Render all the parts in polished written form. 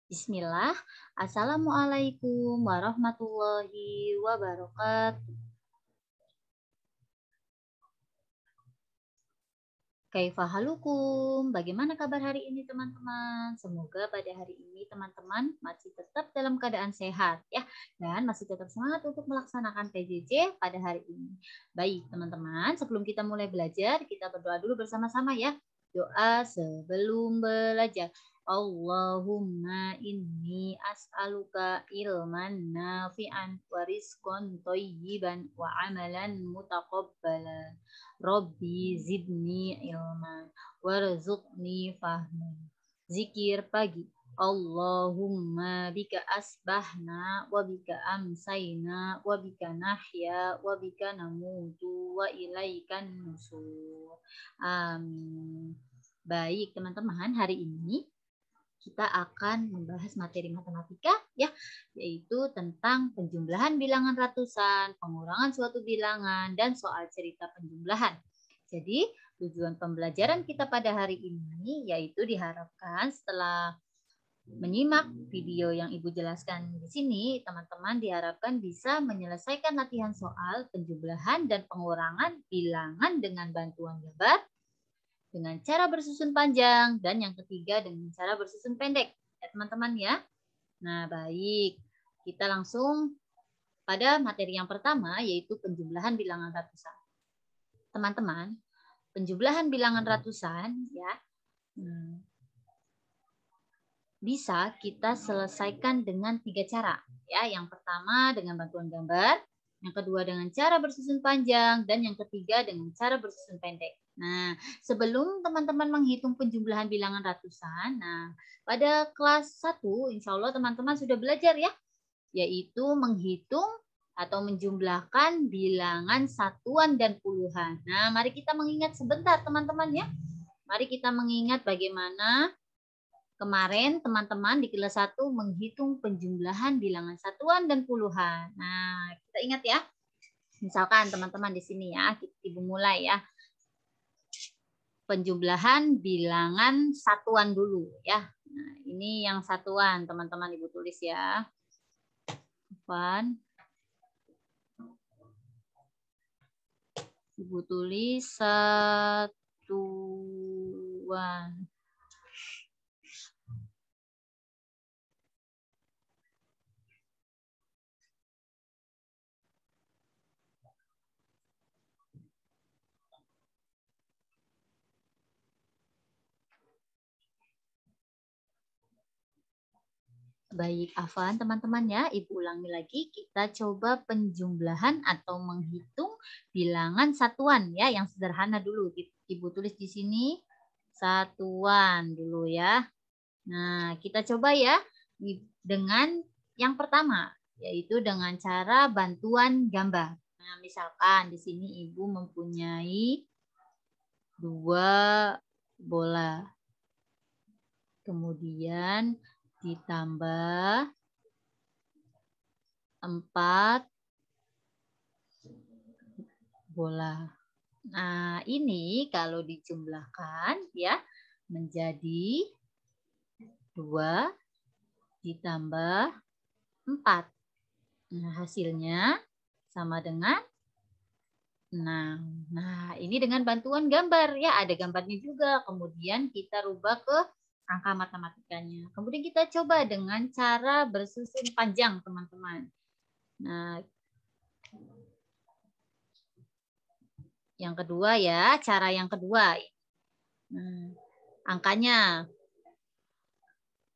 Bismillah. Assalamualaikum warahmatullahi wabarakatuh. Kaifahalukum? Bagaimana kabar hari ini teman-teman? Semoga pada hari ini teman-teman masih tetap dalam keadaan sehat ya dan masih tetap semangat untuk melaksanakan PJJ pada hari ini. Baik teman-teman, sebelum kita mulai belajar, kita berdoa dulu bersama-sama ya. Doa sebelum belajar. Allahumma inni as'aluka ilman nafi'an wa rizqan thayyiban wa amalan mutaqabbalan. Robbi zidni ilman warzuqni fahman. Zikir pagi. Allahumma bika asbahna wa bika amsayna wa bika nahya wa bika namutu wa ilaikan nusur. Amin. Baik teman-teman, hari ini kita akan membahas materi matematika ya, yaitu tentang penjumlahan bilangan ratusan, pengurangan suatu bilangan, dan soal cerita penjumlahan. Jadi tujuan pembelajaran kita pada hari ini yaitu diharapkan setelah menyimak video yang Ibu jelaskan di sini, teman-teman diharapkan bisa menyelesaikan latihan soal penjumlahan dan pengurangan bilangan dengan bantuan gambar, dengan cara bersusun panjang, dan yang ketiga dengan cara bersusun pendek ya teman-teman ya. Nah baik, kita langsung pada materi yang pertama yaitu penjumlahan bilangan ratusan. Teman-teman, penjumlahan bilangan ratusan ya bisa kita selesaikan dengan 3 cara ya. Yang pertama dengan bantuan gambar, yang kedua dengan cara bersusun panjang, dan yang ketiga dengan cara bersusun pendek. Nah, sebelum teman-teman menghitung penjumlahan bilangan ratusan, nah pada kelas 1 insya Allah teman-teman sudah belajar ya, yaitu menghitung atau menjumlahkan bilangan satuan dan puluhan. Nah, mari kita mengingat sebentar teman-teman ya. Mari kita mengingat bagaimana kemarin teman-teman di kelas 1 menghitung penjumlahan bilangan satuan dan puluhan. Nah, kita ingat ya. Misalkan teman-teman di sini ya, Ibu mulai ya. Penjumlahan bilangan satuan dulu ya. Nah, ini yang satuan teman-teman Ibu tulis ya. Ibu tulis satuan. Baik, Afan teman-teman ya, Ibu ulangi lagi, kita coba penjumlahan atau menghitung bilangan satuan ya, yang sederhana dulu. Ibu tulis di sini satuan dulu ya. Nah, kita coba ya dengan yang pertama, yaitu dengan cara bantuan gambar. Nah, misalkan di sini Ibu mempunyai 2 bola. Kemudian ditambah 4 bola. Nah, ini kalau dijumlahkan ya menjadi 2 ditambah 4. Nah, hasilnya sama dengan 6. Nah, ini dengan bantuan gambar ya, ada gambarnya juga. Kemudian kita rubah ke angka matematikanya. Kemudian kita coba dengan cara bersusun panjang, teman-teman. Nah, yang kedua ya, cara yang kedua. Angkanya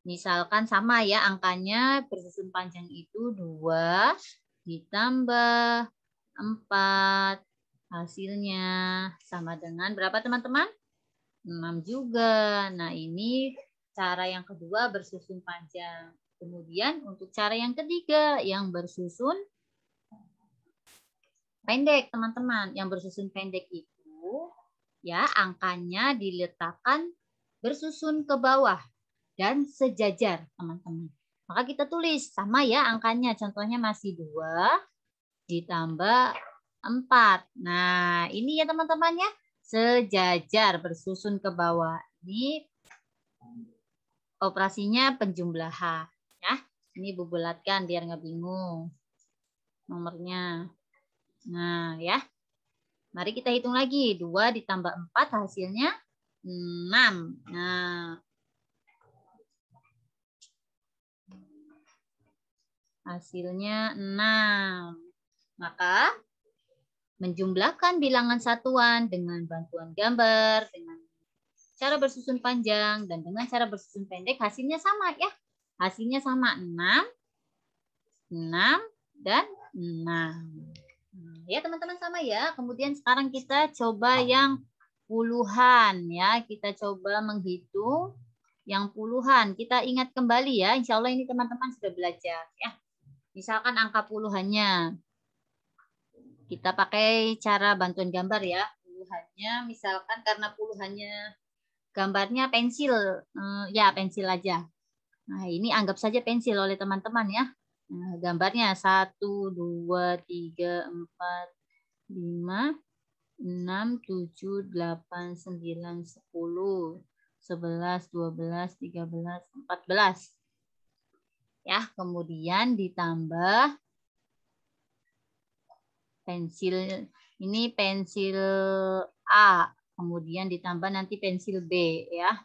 misalkan sama ya, angkanya bersusun panjang itu 2 ditambah 4. Hasilnya sama dengan berapa teman-teman? 6 juga. Nah, ini cara yang kedua bersusun panjang. Kemudian untuk cara yang ketiga yang bersusun pendek, teman-teman. Yang bersusun pendek itu ya angkanya diletakkan bersusun ke bawah dan sejajar, teman-teman. Maka kita tulis sama ya angkanya. Contohnya masih 2 ditambah 4. Nah, ini ya teman-teman ya. Sejajar bersusun ke bawah. Ini operasinya penjumlahan. Ya, ini Ibu bulatkan biar nggak bingung nomornya. Nah, ya. Mari kita hitung lagi. 2 ditambah 4 hasilnya 6. Nah, hasilnya 6. Maka menjumlahkan bilangan satuan dengan bantuan gambar, dengan cara bersusun panjang, dan dengan cara bersusun pendek, hasilnya sama ya. Hasilnya sama 6, 6, dan 6. Ya teman-teman sama ya. Kemudian sekarang kita coba yang puluhan ya. Kita coba menghitung yang puluhan. Kita ingat kembali ya. Insya Allah ini teman-teman sudah belajar ya. Misalkan angka puluhannya. Kita pakai cara bantuan gambar ya. Puluhannya misalkan karena puluhannya gambarnya pensil. Ya pensil aja. Nah ini anggap saja pensil oleh teman-teman ya. Nah, gambarnya 1, 2, 3, 4, 5, 6, 7, 8, 9, 10, 11, 12, 13, 14. Ya, kemudian ditambah pensil, ini pensil A, kemudian ditambah nanti pensil B ya.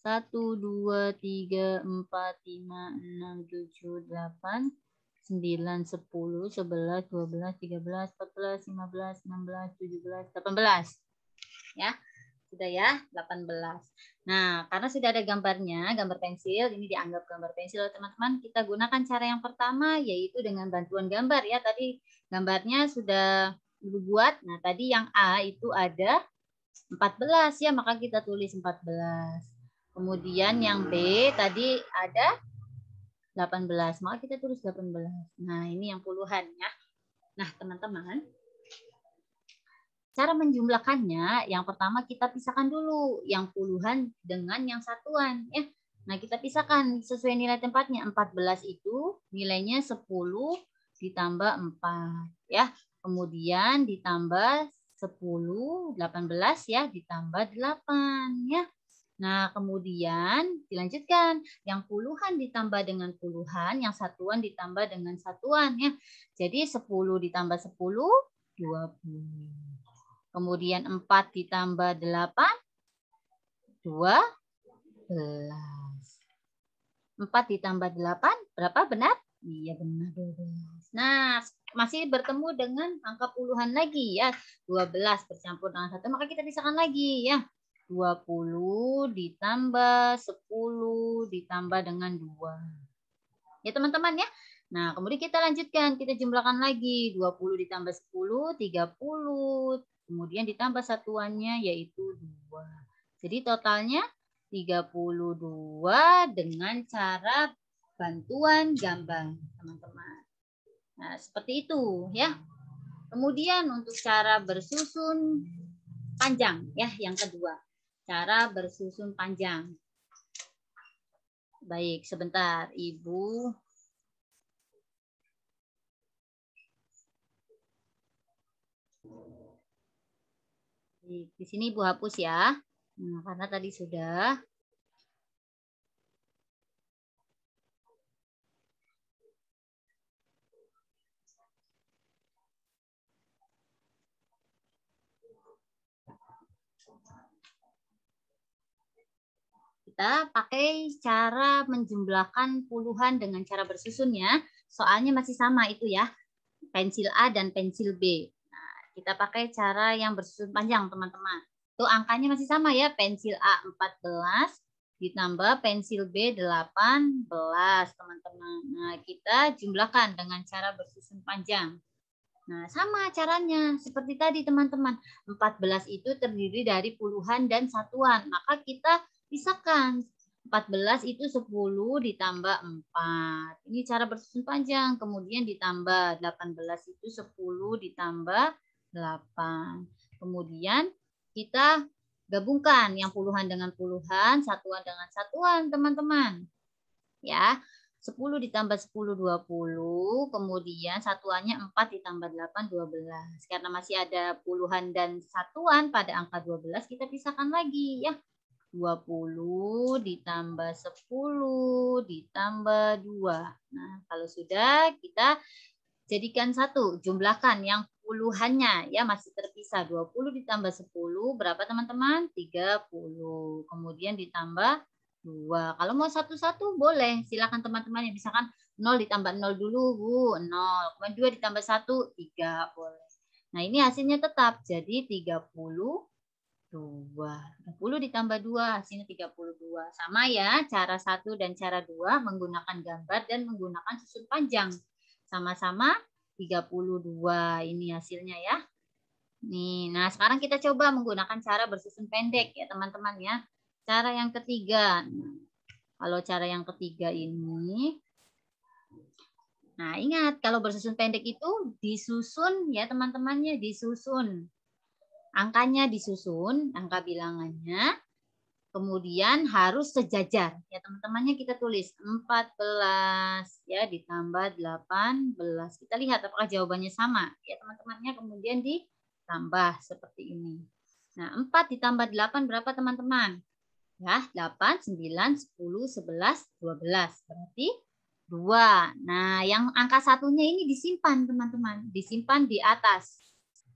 1, 2, 3, 4, 5, 6, 7, 8, 9, 10, 11, 12, 13, 14, 15, 16, 17, 18. Ya, sudah ya, 18. Nah, karena sudah ada gambarnya, gambar pensil, ini dianggap gambar pensil teman-teman. Kita gunakan cara yang pertama, yaitu dengan bantuan gambar ya. Tadi gambarnya sudah Ibu buat. Nah, tadi yang A itu ada 14 ya, maka kita tulis 14. Kemudian yang B tadi ada 18, maka kita tulis 18. Nah, ini yang puluhan ya. Nah, teman-teman, cara menjumlahkannya, yang pertama kita pisahkan dulu yang puluhan dengan yang satuan ya. Nah, kita pisahkan sesuai nilai tempatnya. 14 itu nilainya 10 ditambah 4 ya. Kemudian ditambah 10, 18 ya, ditambah 8 ya. Nah, kemudian dilanjutkan. Yang puluhan ditambah dengan puluhan, yang satuan ditambah dengan satuan ya. Jadi 10 ditambah 10, 20. Kemudian 4 ditambah 8, 12. 4 ditambah 8, berapa benar? Iya benar 12. Nah, masih bertemu dengan angka puluhan lagi ya. 12 bercampur dengan 1, maka kita pisahkan lagi ya. 20 ditambah 10 ditambah dengan 2. Ya teman-teman ya. Nah, kemudian kita lanjutkan. Kita jumlahkan lagi. 20 ditambah 10, 30. Kemudian ditambah satuannya yaitu 2. Jadi totalnya 32 dengan cara bantuan gambar, teman-teman. Nah, seperti itu ya. Kemudian untuk cara bersusun panjang ya, yang kedua. Cara bersusun panjang. Baik, sebentar, Ibu. Di sini Ibu hapus ya. Nah, karena tadi sudah. Kita pakai cara menjumlahkan puluhan dengan cara bersusunnya. Soalnya masih sama itu ya. Pensil A dan pensil B. Nah, kita pakai cara yang bersusun panjang, teman-teman. Tuh angkanya masih sama ya. Pensil A 14 ditambah pensil B 18, teman-teman. Nah, kita jumlahkan dengan cara bersusun panjang. Nah, sama caranya. Seperti tadi, teman-teman. 14 itu terdiri dari puluhan dan satuan. Maka kita pisahkan. 14 itu 10 ditambah 4. Ini cara bersusun panjang. Kemudian ditambah 18 itu 10 ditambah 8. Kemudian kita gabungkan yang puluhan dengan puluhan, satuan dengan satuan, teman-teman. Ya. 10 ditambah 10, 20. Kemudian satuannya 4 ditambah 8, 12. Karena masih ada puluhan dan satuan pada angka 12, kita pisahkan lagi ya. 20 ditambah 10 ditambah 2. Nah, kalau sudah kita jadikan satu, jumlahkan yang puluhannya ya masih terpisah. 20 ditambah 10 berapa teman-teman? 30. Kemudian ditambah 2. Kalau mau satu-satu boleh, silakan teman-teman yang misalkan 0 ditambah 0 dulu, Bu, 0. Kemudian 2 ditambah 1, 3 boleh. Nah, ini hasilnya tetap jadi 30. 30 ditambah 2 hasilnya 32. Sama ya cara 1 dan cara 2 menggunakan gambar dan menggunakan susun panjang. Sama-sama 32 ini hasilnya ya. Nih, nah sekarang kita coba menggunakan cara bersusun pendek ya teman-teman ya. Cara yang ketiga. Nah, kalau cara yang ketiga ini, nah ingat kalau bersusun pendek itu disusun ya teman-temannya, disusun. Angkanya disusun, angka bilangannya, kemudian harus sejajar. Ya teman-temannya kita tulis 14 ya ditambah 18. Kita lihat apakah jawabannya sama. Ya teman-temannya kemudian ditambah seperti ini. Nah 4 ditambah 8 berapa teman-teman? Ya 8, 9, 10, 11, 12. Berarti 2. Nah yang angka satunya ini disimpan teman-teman. Disimpan di atas.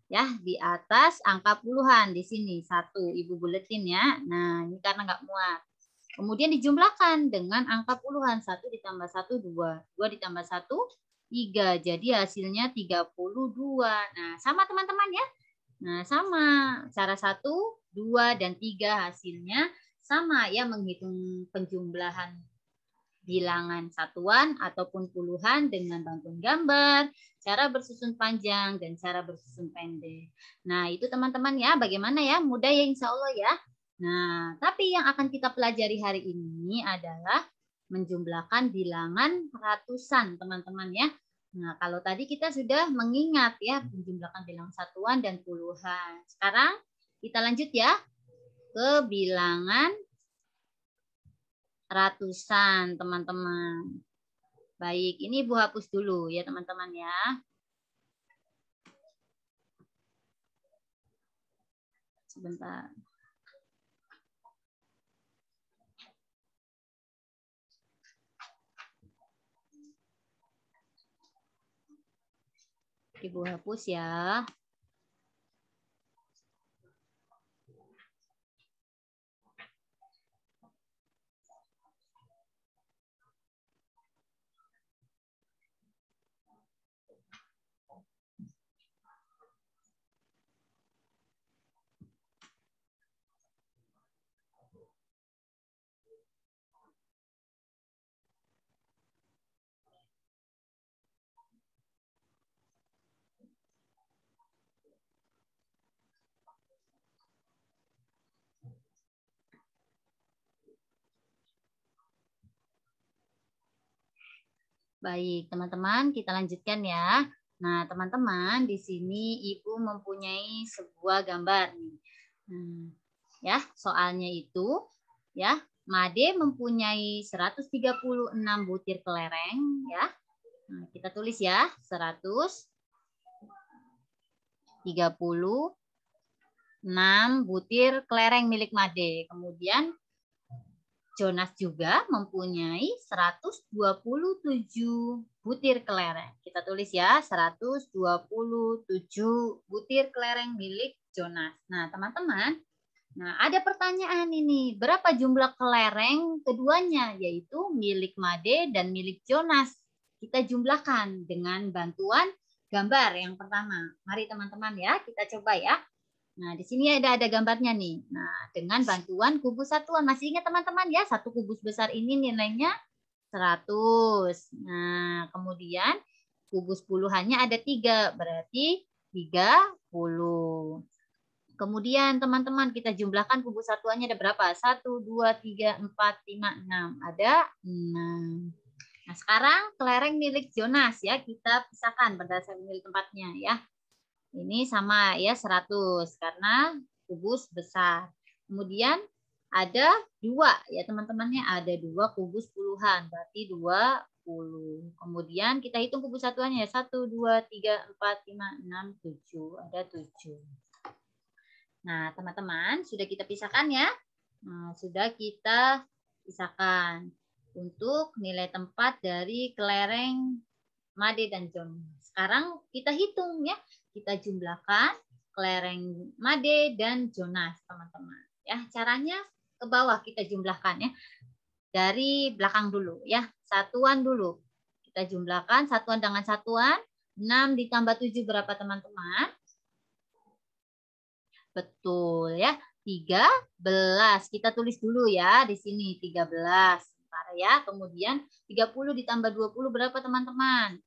Ya, di atas angka puluhan di sini 1 Ibu buletin ya. Nah, ini karena nggak muat. Kemudian dijumlahkan dengan angka puluhan 1 ditambah 1 2, 2 ditambah 1 3. Jadi hasilnya 32. Nah, sama teman-teman ya. Nah, sama. Cara 1, 2 dan 3 hasilnya sama ya menghitung penjumlahan bilangan satuan ataupun puluhan dengan bantuan gambar, cara bersusun panjang, dan cara bersusun pendek. Nah, itu teman-teman ya, bagaimana ya? Mudah ya insya Allah ya. Nah, tapi yang akan kita pelajari hari ini adalah menjumlahkan bilangan ratusan, teman-teman ya. Nah, kalau tadi kita sudah mengingat ya, menjumlahkan bilangan satuan dan puluhan. Sekarang kita lanjut ya ke bilangan ratusan, teman-teman. Baik, ini Ibu hapus dulu ya, teman-teman ya. Sebentar. Ibu hapus ya. Baik, teman-teman, kita lanjutkan ya. Nah, teman-teman, di sini Ibu mempunyai sebuah gambar nih. Ya, soalnya itu ya, Made mempunyai 136 butir kelereng ya. Nah, kita tulis ya, 136 butir kelereng milik Made. Kemudian Jonas juga mempunyai 127 butir kelereng. Kita tulis ya, 127 butir kelereng milik Jonas. Nah, teman-teman, nah ada pertanyaan ini. Berapa jumlah kelereng keduanya, yaitu milik Made dan milik Jonas? Kita jumlahkan dengan bantuan gambar yang pertama. Mari teman-teman ya, kita coba ya. Nah, di sini ada gambarnya nih. Nah, dengan bantuan kubus satuan. Masih ingat teman-teman ya, satu kubus besar ini nilainya 100. Nah, kemudian kubus puluhannya ada 3, berarti 30. Kemudian teman-teman kita jumlahkan kubus satuannya ada berapa? 1, 2, 3, 4, 5, 6. Ada 6. Nah, sekarang kelereng milik Jonas ya, kita pisahkan berdasarkan nilai tempatnya ya. Ini sama ya 100 karena kubus besar. Kemudian ada 2 ya teman-temannya, ada 2 kubus puluhan berarti 20. Kemudian kita hitung kubus satuannya ya 1, 2, 3, 4, 5, 6, 7. Ada 7. Nah teman-teman sudah kita pisahkan ya. Nah, sudah kita pisahkan untuk nilai tempat dari kelereng Made dan Jonas. Sekarang kita hitung ya. Kita jumlahkan kelereng Made dan Jonas, teman-teman. Ya, caranya ke bawah kita jumlahkan ya. Dari belakang dulu ya. Satuan dulu. Kita jumlahkan satuan dengan satuan. 6 ditambah 7 berapa, teman-teman? Betul ya. 13. Kita tulis dulu ya di sini 13. Bentar ya. Kemudian 30 ditambah 20 berapa, teman-teman?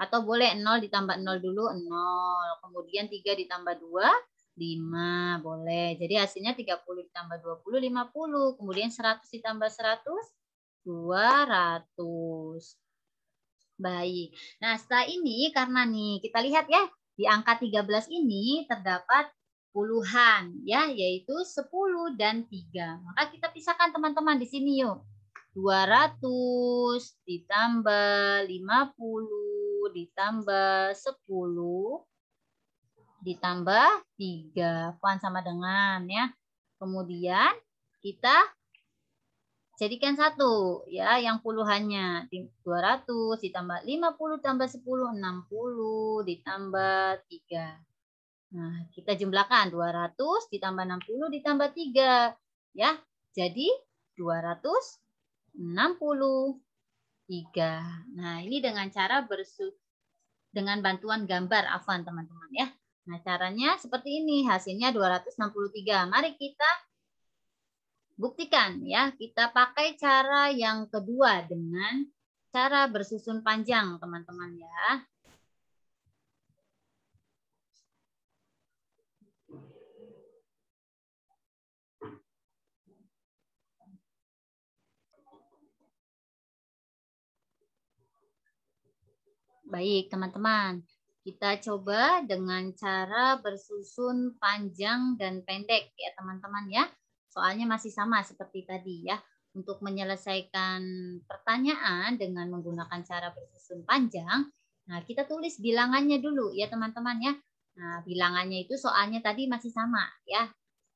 Atau boleh 0 ditambah 0 dulu, 0. Kemudian 3 ditambah 2, 5. Boleh. Jadi hasilnya 30 ditambah 20, 50. Kemudian 100 ditambah 100, 200. Baik. Nah, setelah ini karena nih kita lihat ya, di angka 13 ini terdapat puluhan ya, yaitu 10 dan 3. Maka kita pisahkan teman-teman di sini yuk. 200 ditambah 50 ditambah 10 ditambah 3. Puan sama dengan ya. Kemudian kita jadikan satu ya, yang puluhannya 200 ditambah 50 tambah 10, 60 ditambah 3. Nah, kita jumlahkan 200 ditambah 60 ditambah 3 ya. Jadi 263. Nah, ini dengan cara dengan bantuan gambar Afwan, teman-teman ya. Nah, caranya seperti ini. Hasilnya 263. Mari kita buktikan ya, kita pakai cara yang kedua dengan cara bersusun panjang, teman-teman ya. Baik, teman-teman. Kita coba dengan cara bersusun panjang dan pendek ya, teman-teman ya. Soalnya masih sama seperti tadi ya. Untuk menyelesaikan pertanyaan dengan menggunakan cara bersusun panjang, nah kita tulis bilangannya dulu ya, teman-teman ya. Nah, bilangannya itu soalnya tadi masih sama ya.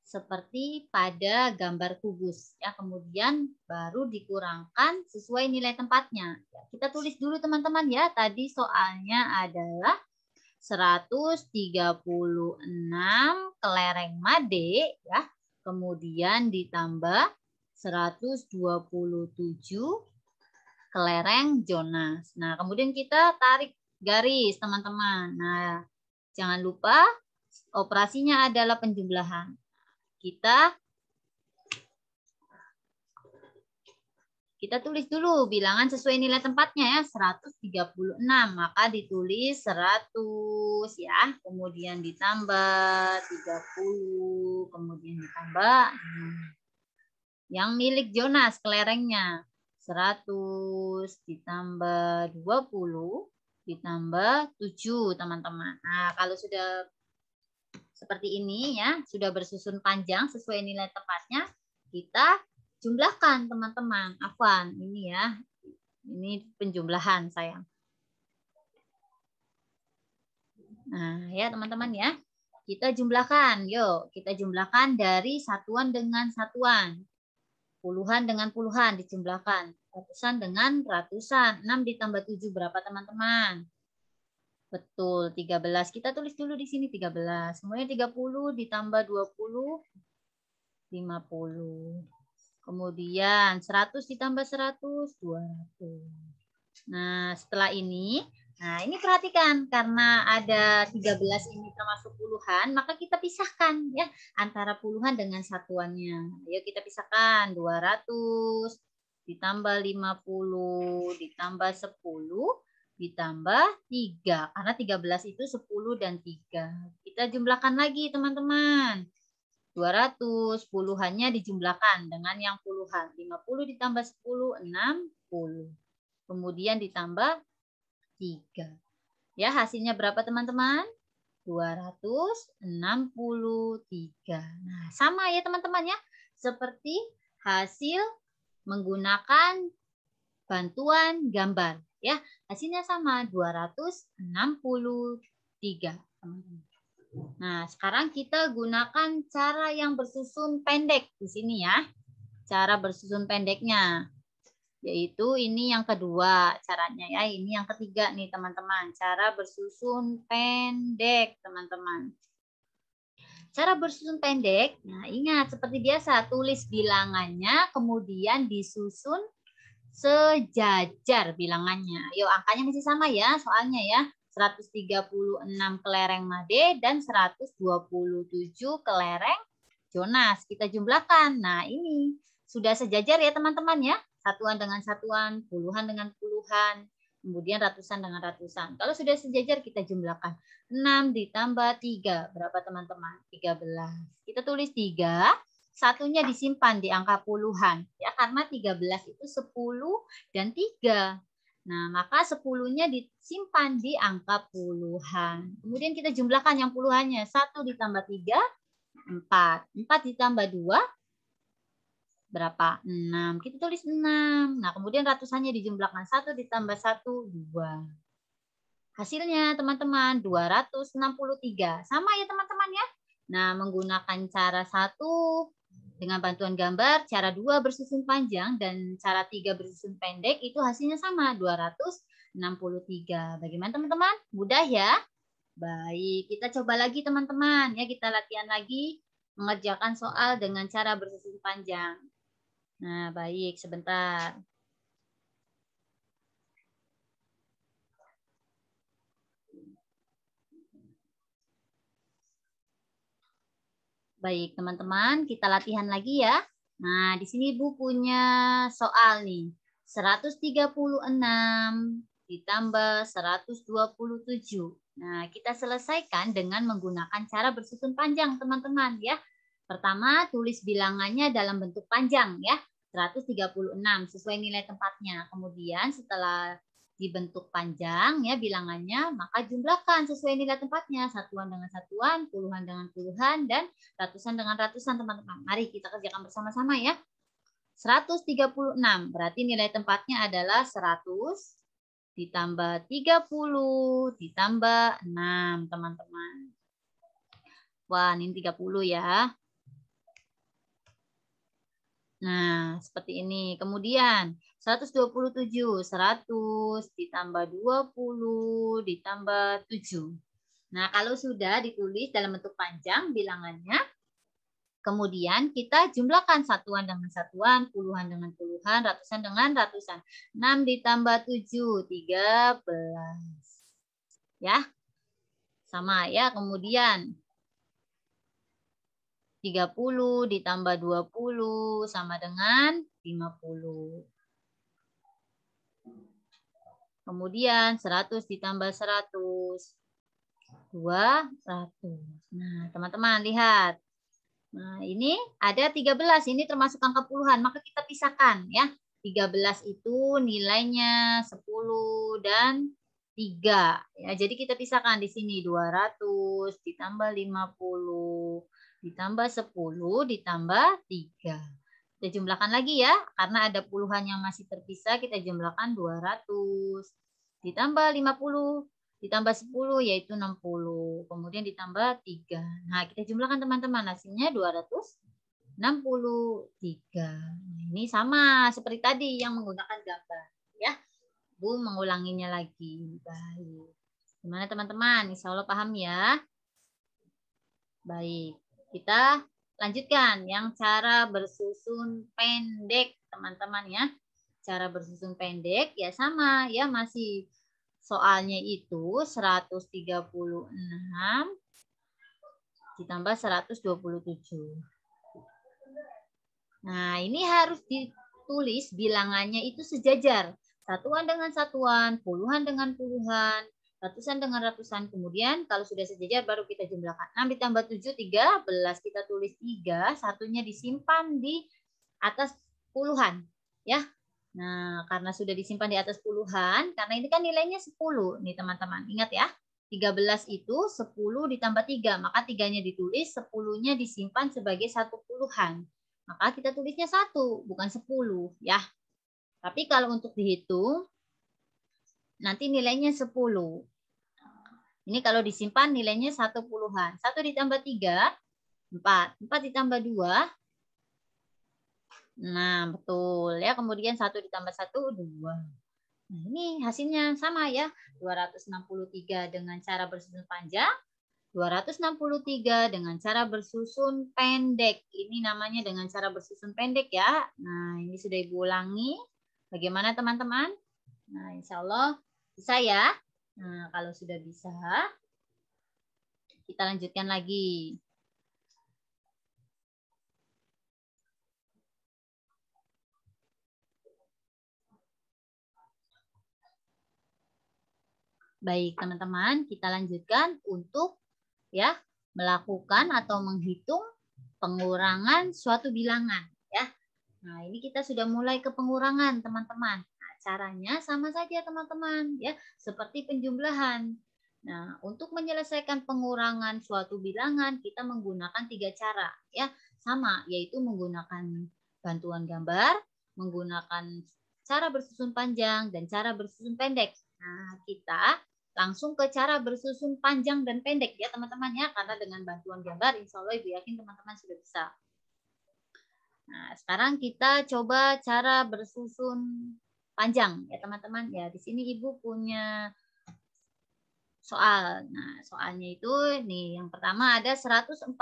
Seperti pada gambar kubus ya, kemudian baru dikurangkan sesuai nilai tempatnya. Kita tulis dulu teman-teman ya, tadi soalnya adalah 136 kelereng Made ya, kemudian ditambah 127 kelereng Jonas. Nah, kemudian kita tarik garis teman-teman. Nah, jangan lupa operasinya adalah penjumlahan. Kita tulis dulu bilangan sesuai nilai tempatnya ya, 136. Maka ditulis 100 ya, kemudian ditambah 30, kemudian ditambah yang milik Jonas kelerengnya 100 ditambah 20 ditambah 7, teman-teman. Nah, kalau sudah seperti ini ya, sudah bersusun panjang sesuai nilai tempatnya, kita jumlahkan, teman-teman. Afwan, ini ya. Ini penjumlahan sayang. Nah, ya teman-teman ya. Kita jumlahkan. Yuk, kita jumlahkan dari satuan dengan satuan. Puluhan dengan puluhan dijumlahkan. Ratusan dengan ratusan. 6 ditambah 7 berapa, teman-teman? Betul, 13. Kita tulis dulu di sini 13. Kemudian 30 ditambah 20, 50. Kemudian 100 ditambah 100, 200. Nah, setelah ini, nah ini perhatikan, karena ada 13 ini termasuk puluhan, maka kita pisahkan ya antara puluhan dengan satuannya. Ayo kita pisahkan, 200 ditambah 50 ditambah 10 ditambah 3. Karena 13 itu 10 dan 3. Kita jumlahkan lagi, teman-teman. 200, puluhannya dijumlahkan dengan yang puluhan. 50 ditambah 10, 60. Kemudian ditambah 3. Ya, hasilnya berapa, teman-teman? 263. Nah, sama ya, teman-teman ya. Seperti hasil menggunakan bantuan gambar. Ya, hasilnya sama, 263, teman-teman. Nah, sekarang kita gunakan cara yang bersusun pendek di sini ya. cara bersusun pendeknya. Yaitu ini yang kedua caranya ya. Ini yang ketiga nih teman-teman. Cara bersusun pendek teman-teman. Cara bersusun pendek, nah ingat seperti biasa tulis bilangannya kemudian disusun sejajar bilangannya. Yuk angkanya masih sama ya soalnya ya. 136 kelereng Made dan 127 kelereng Jonas. Kita jumlahkan. Nah ini sudah sejajar ya teman-teman ya. Satuan dengan satuan, puluhan dengan puluhan, kemudian ratusan dengan ratusan. Kalau sudah sejajar kita jumlahkan. 6 ditambah 3. Berapa teman-teman? 13. Kita tulis 3. Satunya disimpan di angka puluhan. Ya, karena 13 itu 10 dan 3. Nah, maka 10-nya disimpan di angka puluhan. Kemudian kita jumlahkan yang puluhannya. 1 ditambah 3, 4. 4 ditambah 2, berapa? 6. Kita tulis 6. Nah, kemudian ratusannya dijumlahkan. 1 ditambah 1, 2. Hasilnya teman-teman 263. Sama ya teman-teman ya. Nah, menggunakan cara 1 dengan bantuan gambar, cara 2 bersusun panjang dan cara 3 bersusun pendek itu hasilnya sama 263. Bagaimana teman-teman? Mudah ya? Baik, kita coba lagi teman-teman ya, kita latihan lagi mengerjakan soal dengan cara bersusun panjang. Nah, baik, sebentar. Baik, teman-teman, kita latihan lagi ya. Nah, di sini Ibu punya soal nih. 136 ditambah 127. Nah, kita selesaikan dengan menggunakan cara bersusun panjang, teman-teman ya. Pertama, tulis bilangannya dalam bentuk panjang ya. 136 sesuai nilai tempatnya. Kemudian setelah dibentuk panjang ya bilangannya, maka jumlahkan sesuai nilai tempatnya. Satuan dengan satuan, puluhan dengan puluhan, dan ratusan dengan ratusan teman-teman. Mari kita kerjakan bersama-sama ya. 136 berarti nilai tempatnya adalah 100 ditambah 30 ditambah 6 teman-teman. Wah ini 30 ya. Nah, seperti ini. Kemudian 127, 100 ditambah 20 ditambah 7. Nah, kalau sudah ditulis dalam bentuk panjang bilangannya, kemudian kita jumlahkan satuan dengan satuan, puluhan dengan puluhan, ratusan dengan ratusan. 6 ditambah 7, 13. Ya, sama ya. Kemudian 30 ditambah 20 sama dengan 50. Kemudian 100 ditambah 100, 200. Nah, teman-teman lihat. Nah, ini ada 13. Ini termasuk angka puluhan, maka kita pisahkan ya. 13 itu nilainya 10 dan 3. Ya, jadi kita pisahkan di sini 200 ditambah 50 ditambah 10 ditambah 3. Kita jumlahkan lagi ya, karena ada puluhan yang masih terpisah, kita jumlahkan 200 ditambah 50 ditambah 10 yaitu 60. Kemudian ditambah 3. Nah, kita jumlahkan teman-teman, hasilnya 263. Nah, ini sama seperti tadi yang menggunakan gambar ya. Bu mengulanginya lagi. Baik. Gimana teman-teman? Insya Allah paham ya. Baik. Kita lanjutkan yang cara bersusun pendek, teman-teman ya. Cara bersusun pendek ya sama ya, masih soalnya itu 136 ditambah 127. Nah, ini harus ditulis bilangannya itu sejajar. Satuan dengan satuan, puluhan dengan puluhan, ratusan dengan ratusan. Kemudian kalau sudah sejajar baru kita jumlahkan. 6 ditambah 7, 13. Kita tulis 3, satunya disimpan di atas puluhan. Ya. Nah, karena sudah disimpan di atas puluhan, karena ini kan nilainya 10 nih teman-teman. Ingat ya, 13 itu 10 ditambah 3. Maka 3-nya ditulis, 10-nya disimpan sebagai satu puluhan. Maka kita tulisnya 1, bukan 10 ya. Tapi kalau untuk dihitung, nanti nilainya 10. Ini kalau disimpan nilainya 1 puluhan. 1 ditambah 3, 4. 4 ditambah 2, Nah, betul ya. Kemudian 1 ditambah 1, 2. Nah, ini hasilnya sama ya. 263 dengan cara bersusun panjang, 263 dengan cara bersusun pendek. Ini namanya dengan cara bersusun pendek ya. Nah, ini sudah Ibu ulangi. Bagaimana teman-teman? Nah, insya Allah bisa ya. Nah, kalau sudah bisa, kita lanjutkan lagi. Baik, teman-teman, kita lanjutkan untuk ya melakukan atau menghitung pengurangan suatu bilangan ya. Nah, ini kita sudah mulai ke pengurangan, teman-teman. Nah, caranya sama saja, teman-teman, ya, seperti penjumlahan. Nah, untuk menyelesaikan pengurangan suatu bilangan, kita menggunakan 3 cara, ya. Sama, yaitu menggunakan bantuan gambar, menggunakan cara bersusun panjang, dan cara bersusun pendek. Nah, kita langsung ke cara bersusun panjang dan pendek, ya, teman-teman, ya. Karena dengan bantuan gambar, insya Allah Ibu yakin teman-teman sudah bisa. Nah, sekarang kita coba cara bersusun panjang ya teman-teman. Ya, di sini Ibu punya soal. Nah, soalnya itu nih yang pertama ada 147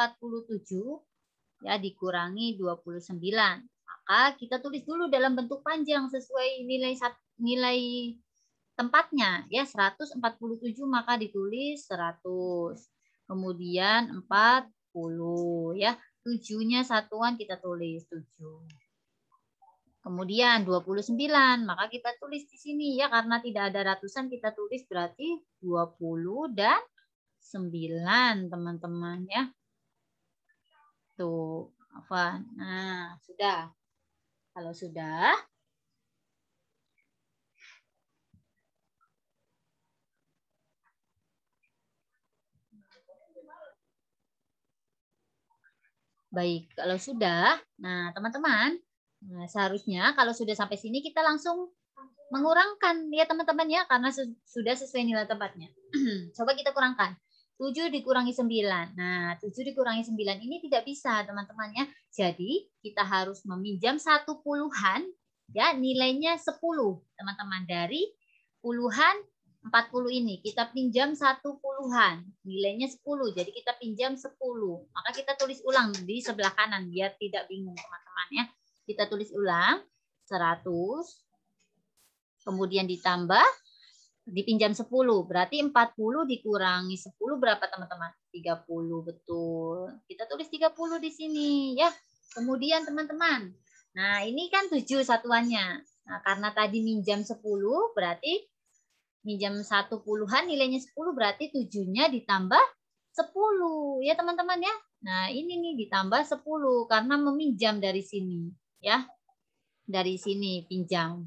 ya dikurangi 29. Maka kita tulis dulu dalam bentuk panjang sesuai nilai tempatnya ya 147 maka ditulis 100. Kemudian 40 ya. 7-nya satuan kita tulis 7. Kemudian 29, maka kita tulis di sini ya karena tidak ada ratusan kita tulis berarti 20 dan 9 teman-teman ya. Tuh, apa? Nah, sudah. Kalau sudah baik, kalau sudah, nah teman-teman, nah, seharusnya kalau sudah sampai sini kita langsung mengurangkan ya teman-teman ya karena sudah sesuai nilai tempatnya. Coba kita kurangkan. 7 dikurangi 9. Nah, 7 dikurangi 9 ini tidak bisa teman-teman ya. Jadi, kita harus meminjam satu puluhan ya nilainya 10 teman-teman dari puluhan 40 ini. Kita pinjam satu puluhan nilainya 10. Jadi, kita pinjam 10. Maka kita tulis ulang di sebelah kanan biar tidak bingung teman-teman ya. Kita tulis ulang 100 kemudian ditambah dipinjam 10. Berarti 40 dikurangi 10 berapa teman-teman? 30, betul. Kita tulis 30 di sini ya. Kemudian teman-teman. Nah, ini kan 7 satuannya. Nah, karena tadi minjam 10 berarti minjam 1 puluhan nilainya 10 berarti 7-nya ditambah 10 ya teman-teman ya. Nah, ini nih ditambah 10 karena meminjam dari sini ya. Dari sini pinjam.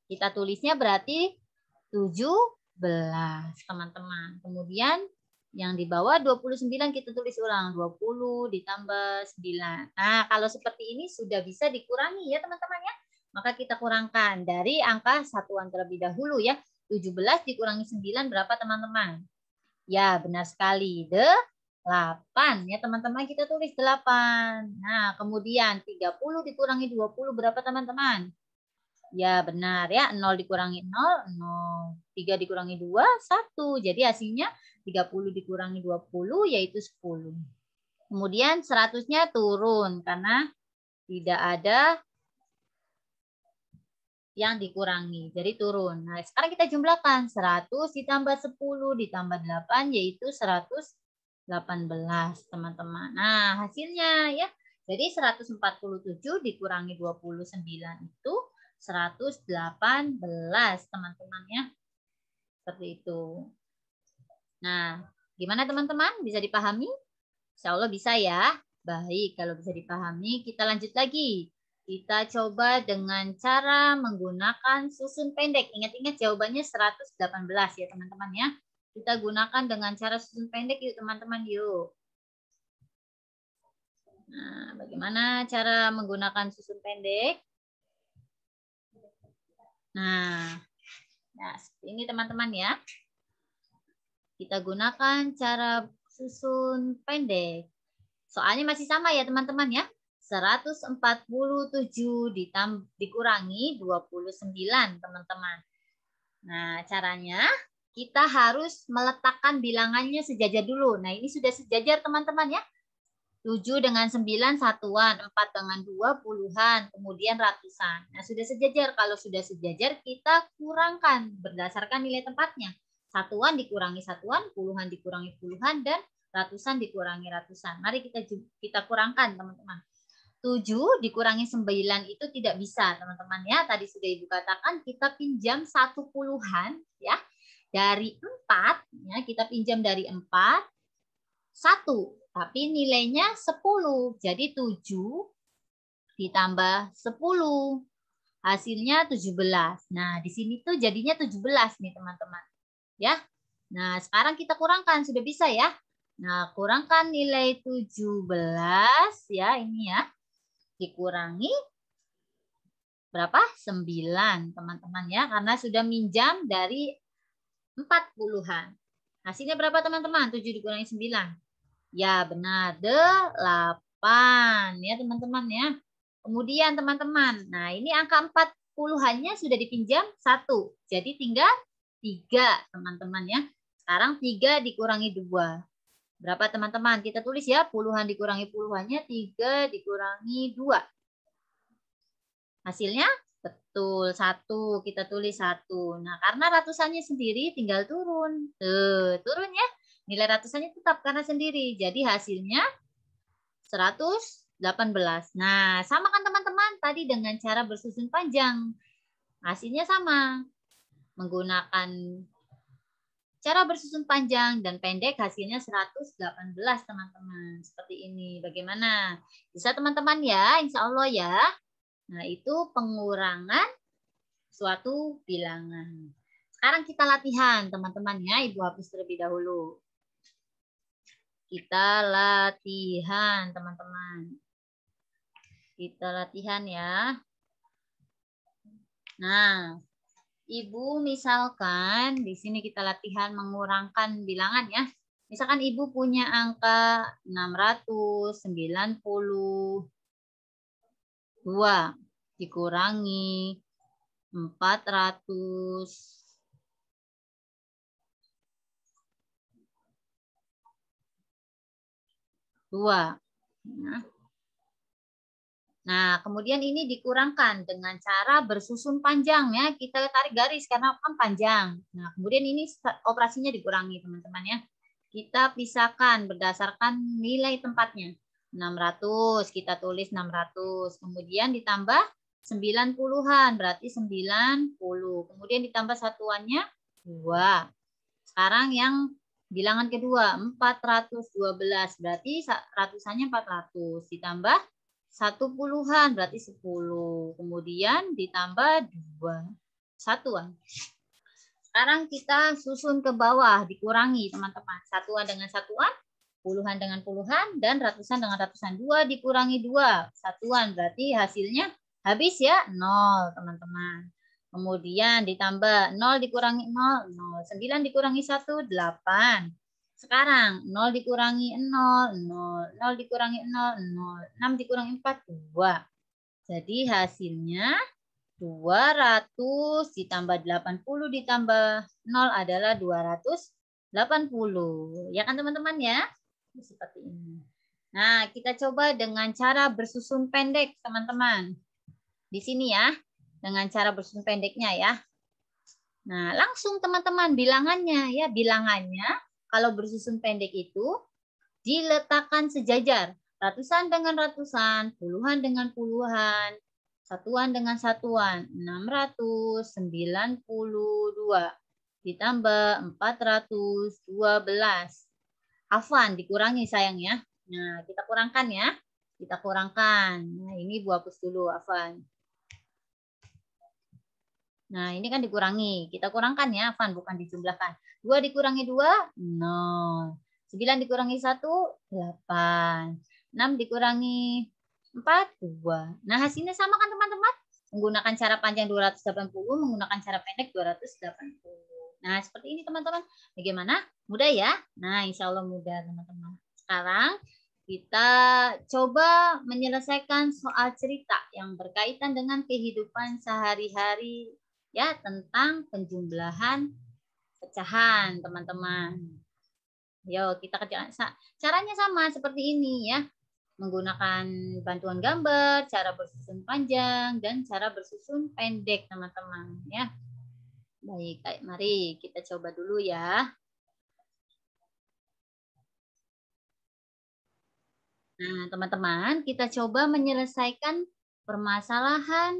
Kita tulisnya berarti 17, teman-teman. Kemudian yang di bawah 29 kita tulis ulang. 20 ditambah 9. Nah, kalau seperti ini sudah bisa dikurangi ya, teman-teman ya. Maka kita kurangkan dari angka satuan terlebih dahulu ya. 17 dikurangi 9 berapa, teman-teman? Ya, benar sekali. 8 ya, teman-teman. Kita tulis 8. Nah, kemudian 30 dikurangi 20 berapa, teman-teman? Ya, benar ya. 0 dikurangi 0, 0. 3 dikurangi 2, 1. Jadi hasilnya 30 dikurangi 20 yaitu 10. Kemudian 100-nya turun karena tidak ada yang dikurangi. Jadi turun. Nah, sekarang kita jumlahkan. 100 ditambah 10 ditambah 8 yaitu 118, teman-teman. Nah, hasilnya ya. Jadi 147 dikurangi 29 itu 118, teman-teman ya. Seperti itu. Nah, gimana teman-teman? Bisa dipahami? Insya Allah bisa ya. Baik, kalau bisa dipahami, kita lanjut lagi. Kita coba dengan cara menggunakan susun pendek. Ingat-ingat jawabannya 118 ya teman-teman ya. Kita gunakan dengan cara susun pendek yuk teman-teman yuk. Nah, bagaimana cara menggunakan susun pendek? Nah, ini teman-teman ya. Kita gunakan cara susun pendek. Soalnya masih sama ya teman-teman ya. 147 dikurangi 29, teman-teman. Nah, caranya kita harus meletakkan bilangannya sejajar dulu. Nah, ini sudah sejajar, teman-teman ya. 7 dengan 9 satuan, 4 dengan 2 puluhan, kemudian ratusan. Nah, sudah sejajar. Kalau sudah sejajar, kita kurangkan berdasarkan nilai tempatnya. Satuan dikurangi satuan, puluhan dikurangi puluhan, dan ratusan dikurangi ratusan. Mari kita kurangkan, teman-teman. 7 dikurangi 9 itu tidak bisa, teman-teman ya. Tadi sudah Ibu katakan kita pinjam 1 puluhan ya. Dari 4 ya, kita pinjam dari 4 1, tapi nilainya 10. Jadi 7 ditambah 10. Hasilnya 17. Nah, di sini tuh jadinya 17 nih, teman-teman. Ya. Nah, sekarang kita kurangkan, sudah bisa ya. Nah, kurangkan nilai 17 ya, ini ya. Dikurangi berapa? 9, teman-teman ya, karena sudah minjam dari 4 puluhan. Hasilnya berapa, teman-teman? 7 dikurangi 9. Ya, benar. 8 ya, teman-teman ya. Kemudian, teman-teman, nah ini angka 4 puluhannya sudah dipinjam 1. Jadi tinggal 3, teman-teman ya. Sekarang 3 dikurangi 2. Berapa, teman-teman? Kita tulis ya, puluhan dikurangi puluhannya, 3 dikurangi 2. Hasilnya betul 1, kita tulis 1. Nah, karena ratusannya sendiri tinggal turun. Turun ya. Nilai ratusannya tetap karena sendiri. Jadi hasilnya 118. Nah, sama kan, teman-teman? Tadi dengan cara bersusun panjang. Hasilnya sama. Menggunakan cara bersusun panjang dan pendek, hasilnya 118, teman-teman. Seperti ini. Bagaimana? Bisa, teman-teman ya? Insya Allah ya. Nah, itu pengurangan suatu bilangan. Sekarang kita latihan, teman-teman ya. Ibu hapus terlebih dahulu. Kita latihan, teman-teman. Kita latihan ya. Nah, Ibu misalkan di sini kita latihan mengurangkan bilangan ya. Misalkan Ibu punya angka 692 dikurangi 402. Nah, kemudian ini dikurangkan dengan cara bersusun panjang ya. Kita tarik garis karena kan panjang. Nah, kemudian ini operasinya dikurangi, teman-teman ya. Kita pisahkan berdasarkan nilai tempatnya. 600, kita tulis 600. Kemudian ditambah 9 puluhan, berarti 90. Kemudian ditambah satuannya 2. Sekarang yang bilangan kedua, 412. Berarti ratusannya 400. Ditambah 1 puluhan, berarti 10. Kemudian ditambah 2. Satuan. Sekarang kita susun ke bawah, dikurangi, teman-teman. Satuan dengan satuan, puluhan dengan puluhan, dan ratusan dengan ratusan. 2 dikurangi 2. Satuan, berarti hasilnya habis ya, 0, teman-teman. Kemudian ditambah 0 dikurangi 0, 0. 9 dikurangi 1, 8. Sekarang 0 dikurangi 0, 0. 0 dikurangi 0, 0. 6 dikurangi 4, 2. Jadi hasilnya 200 ditambah 80 ditambah 0 adalah 280. Ya kan, teman-teman ya? Seperti ini. Nah, kita coba dengan cara bersusun pendek, teman-teman. Di sini ya. Dengan cara bersusun pendeknya ya. Nah, langsung teman-teman bilangannya ya. Bilangannya kalau bersusun pendek itu diletakkan sejajar. Ratusan dengan ratusan, puluhan dengan puluhan, satuan dengan satuan. 692 ditambah 412. Afwan, dikurangi sayang ya. Nah, kita kurangkan ya. Kita kurangkan. Nah, ini Bu hapus dulu, Afwan. Nah, ini kan dikurangi. Kita kurangkan ya, Afwan, bukan dijumlahkan. 2 dikurangi 2, 0. 9 dikurangi 1, 8. 6 dikurangi 4, 2. Nah, hasilnya sama kan, teman-teman? Menggunakan cara panjang 280, menggunakan cara pendek 280. Nah, seperti ini, teman-teman. Bagaimana? Mudah ya? Nah, insya Allah mudah, teman-teman. Sekarang, kita coba menyelesaikan soal cerita yang berkaitan dengan kehidupan sehari-hari ya, tentang penjumlahan pecahan, teman-teman. Yo, kita kerjakan. Caranya sama seperti ini ya. Menggunakan bantuan gambar, cara bersusun panjang, dan cara bersusun pendek, teman-teman ya. Baik, mari kita coba dulu ya. Nah, teman-teman, kita coba menyelesaikan permasalahan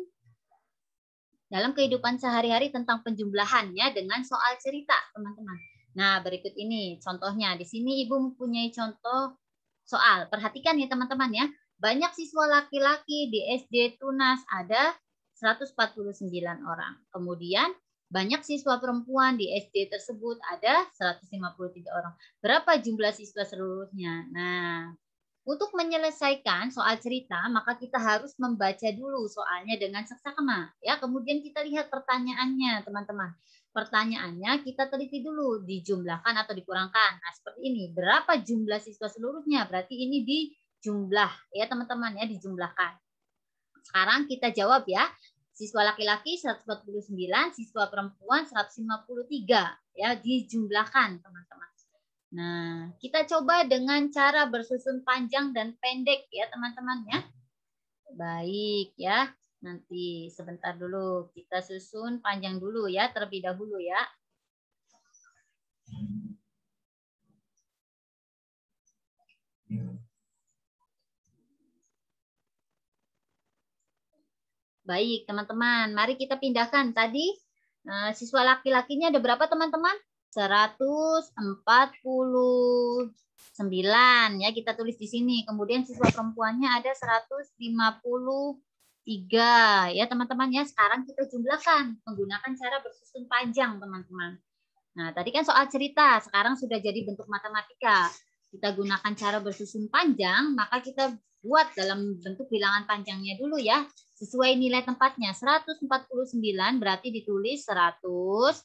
dalam kehidupan sehari-hari tentang penjumlahan ya dengan soal cerita, teman-teman. Nah, berikut ini contohnya. Di sini Ibu mempunyai contoh soal. Perhatikan ya teman-teman ya. Banyak siswa laki-laki di SD Tunas ada 149 orang. Kemudian banyak siswa perempuan di SD tersebut ada 153 orang. Berapa jumlah siswa seluruhnya? Nah, untuk menyelesaikan soal cerita, maka kita harus membaca dulu soalnya dengan seksama. Ya, kemudian kita lihat pertanyaannya, teman-teman. Pertanyaannya kita teliti dulu, dijumlahkan atau dikurangkan. Nah, seperti ini. Berapa jumlah siswa seluruhnya? Berarti ini dijumlah, ya teman-teman ya, dijumlahkan. Sekarang kita jawab ya. Siswa laki-laki 149, siswa perempuan 153, ya, dijumlahkan, teman-teman. Nah, kita coba dengan cara bersusun panjang dan pendek ya teman-teman ya. Baik ya, nanti sebentar dulu kita susun panjang dulu ya terlebih dahulu ya. Baik teman-teman, mari kita pindahkan tadi siswa laki-lakinya ada berapa teman-teman? 149 ya, kita tulis di sini. Kemudian siswa perempuannya ada 153 ya teman-teman ya. Sekarang kita jumlahkan menggunakan cara bersusun panjang teman-teman. Nah, tadi kan soal cerita, sekarang sudah jadi bentuk matematika. Kita gunakan cara bersusun panjang, maka kita buat dalam bentuk bilangan panjangnya dulu ya. Sesuai nilai tempatnya. 149 berarti ditulis 100.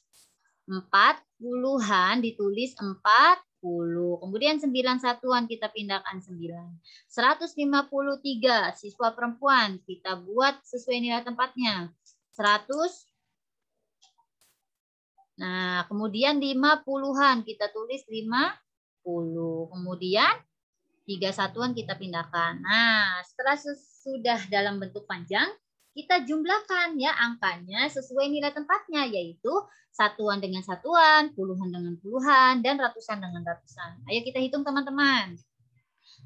40-an ditulis 40. Kemudian 9 satuan kita pindahkan 9. 153 siswa perempuan kita buat sesuai nilai tempatnya. 100. Nah, kemudian 50-an kita tulis 50. Kemudian 3 satuan kita pindahkan. Nah, setelah sudah dalam bentuk panjang, kita jumlahkan ya angkanya sesuai nilai tempatnya, yaitu satuan dengan satuan, puluhan dengan puluhan, dan ratusan dengan ratusan. Ayo kita hitung teman-teman.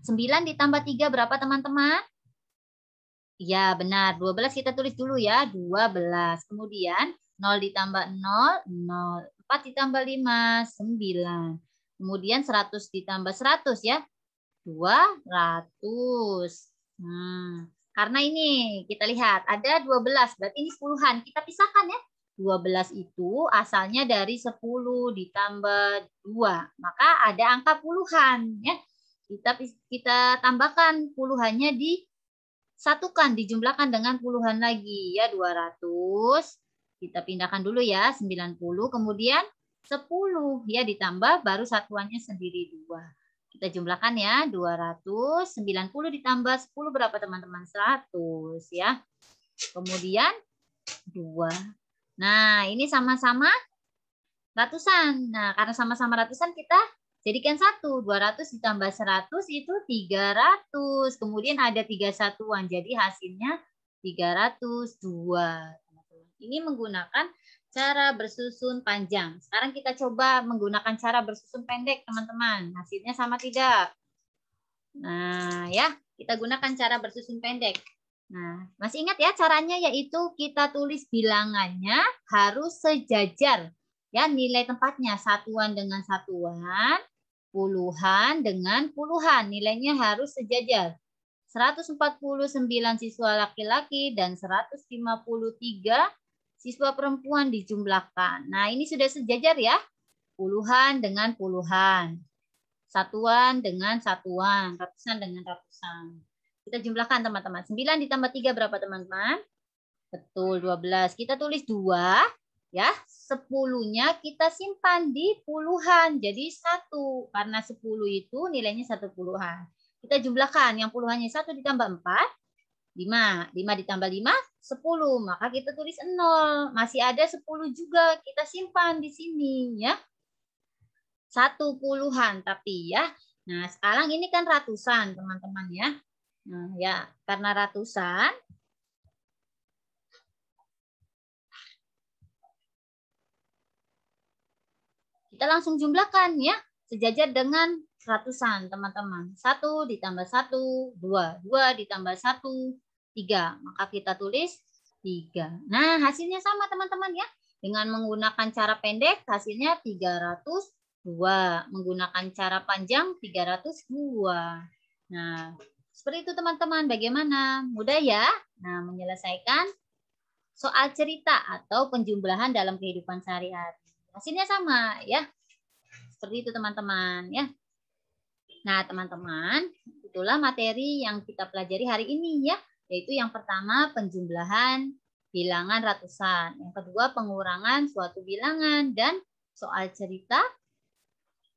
9 ditambah 3 berapa teman-teman? Ya benar, 12 kita tulis dulu ya, 12. Kemudian 0 ditambah 0, 0. 4 ditambah 5, 9. Kemudian 100 ditambah 100 ya, 200. Karena ini kita lihat ada 12, berarti ini puluhan. Kita pisahkan ya. 12 itu asalnya dari 10 ditambah 2. Maka ada angka puluhan ya. Kita tambahkan puluhannya disatukan, dijumlahkan dengan puluhan lagi ya, 200. Kita pindahkan dulu ya, 90, kemudian 10 ya ditambah baru satuannya sendiri 2. Kita jumlahkan ya, 200, 90 ditambah 10 berapa teman-teman? 100 ya. Kemudian 2. Nah, ini sama-sama ratusan. Nah, karena sama-sama ratusan kita jadikan 1. 200 ditambah 100 itu 300. Kemudian ada 3 satuan. Jadi hasilnya 302. Ini menggunakan cara bersusun panjang. Sekarang kita coba menggunakan cara bersusun pendek, teman-teman. Hasilnya sama tidak? Nah, ya, kita gunakan cara bersusun pendek. Nah, masih ingat ya caranya, yaitu kita tulis bilangannya harus sejajar. Ya, nilai tempatnya satuan dengan satuan, puluhan dengan puluhan. Nilainya harus sejajar. 149 siswa laki-laki dan 153 siswa perempuan dijumlahkan. Nah, ini sudah sejajar ya. Puluhan dengan puluhan. Satuan dengan satuan. Ratusan dengan ratusan. Kita jumlahkan teman-teman. 9 ditambah 3 berapa teman-teman? Betul, 12. Kita tulis 2. Ya, 10-nya kita simpan di puluhan. Jadi 1. Karena 10 itu nilainya 1 puluhan. Kita jumlahkan yang puluhannya 1 ditambah 4, 5. 5 ditambah 5, 10. Maka kita tulis 0. Masih ada 10 juga. Kita simpan di sini ya. 1 puluhan tapi ya. Nah, sekarang ini kan ratusan, teman-teman ya. Nah, ya, karena ratusan kita langsung jumlahkan ya. Sejajar dengan ratusan, teman-teman. 1 ditambah 1, 2. 2 ditambah 1, 3. Maka kita tulis 3. Nah, hasilnya sama, teman-teman ya. Dengan menggunakan cara pendek, hasilnya 302. Menggunakan cara panjang, 302. Nah, seperti itu, teman-teman. Bagaimana? Mudah ya? Nah, menyelesaikan soal cerita atau penjumlahan dalam kehidupan sehari-hari. Hasilnya sama ya. Seperti itu, teman-teman ya. Nah, teman-teman, itulah materi yang kita pelajari hari ini ya, yaitu yang pertama penjumlahan bilangan ratusan, yang kedua pengurangan suatu bilangan, dan soal cerita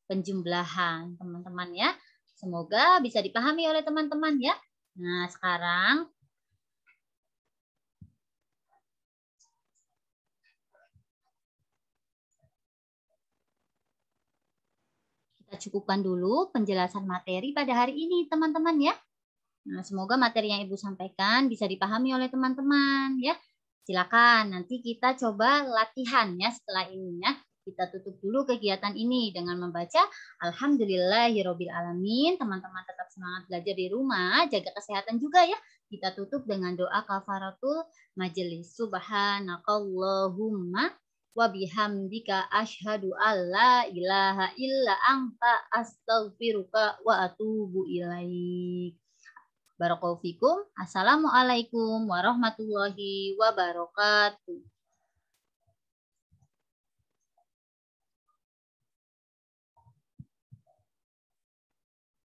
penjumlahan, teman-teman ya. Semoga bisa dipahami oleh teman-teman ya. Nah, sekarang kita cukupkan dulu penjelasan materi pada hari ini, teman-teman ya. Nah, semoga materi yang Ibu sampaikan bisa dipahami oleh teman-teman ya. Silakan nanti kita coba latihan ya setelah ini ya. Kita tutup dulu kegiatan ini dengan membaca Alhamdulillahirabbil alamin. Teman-teman tetap semangat belajar di rumah, jaga kesehatan juga ya. Kita tutup dengan doa kafaratul majelis. Subhanakallahumma wa bihamdika asyhadu alla ilaha illa anta astaghfiruka wa atubu ilaik. Barakallahu fikum. Assalamualaikum warahmatullahi wabarakatuh.